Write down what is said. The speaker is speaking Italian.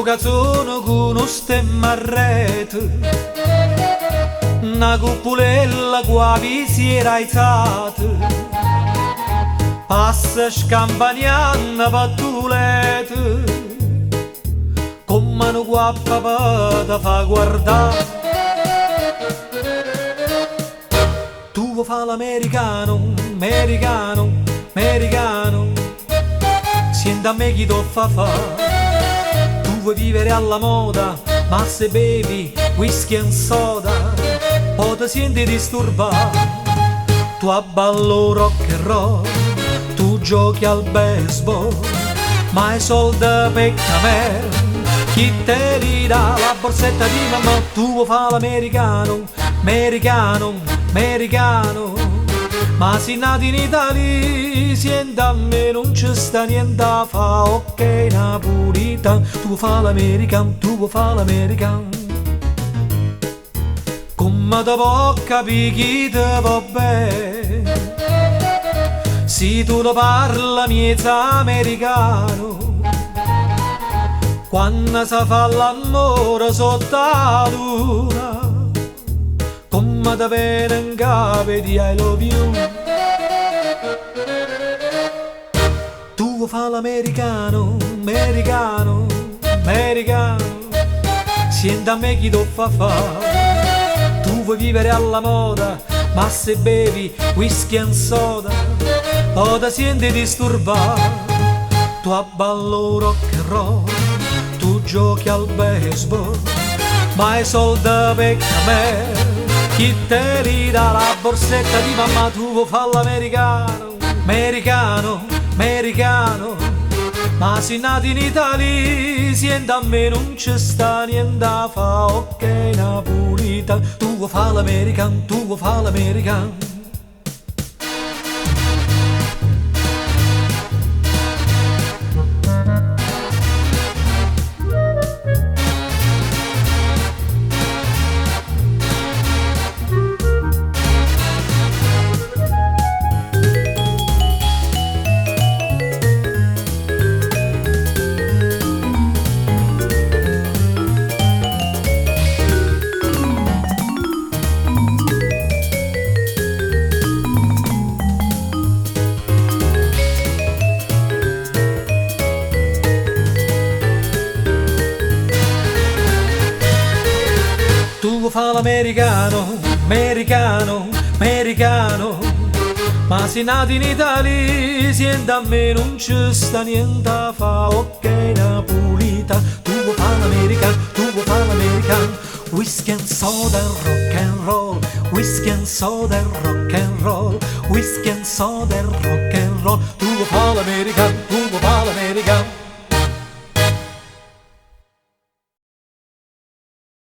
cazzone con uno stemma a rete, una cupulella qua vi si era alzata, passa scampagnando pattulette, con mano qua papà da fa guardare. Tu vuoi fare l'americano, americano, americano, senti a me chi ti fa fare. Tu vuoi vivere alla moda, ma se bevi whisky e soda, poi ti senti disturbato. Tu abballo rock and roll, tu giochi al baseball, ma i soldi per camera, chi te li dà la borsetta di mamma? Tu vuoi fare l'americano, americano, americano, ma se nati in Italia, senti a me non ci sta niente a fa, ok napolitano. Tu vuoi fare l'americano, tu vuoi fare l'americano, come te può capire chi te va bene, se tu lo parla miezza americano, quando si fa l'amore sotto la luna, come te viene in capo di I love you. Tu vuoi fare l'americano, americano, americano, senti a me chi ti fa fare. Tu vuoi vivere alla moda, ma se bevi whisky e soda, o ti senti disturbato. Tu abballo rock and roll, tu giochi al baseball, ma i soldi per camera, chi te li dà la borsetta di mamma? Tu vuoi fare l'americano, americano, americano, ma se nati in Italia, senti a me non ci sta niente a fa, ok napolitano. Tu vuoi fare l'americano, tu vuoi fare l'americano. Tu vuoi fare l'americano, americano, americano, ma se nati in Italia, senti a me non ci sta niente a fa, ok napolitano. Tu vuoi fare l'americano, tu vuoi fare l'americano, whisky and soda and rock and roll, whisky and soda and rock and roll, whisky and soda and rock and roll. Tu vuoi fare l'americano.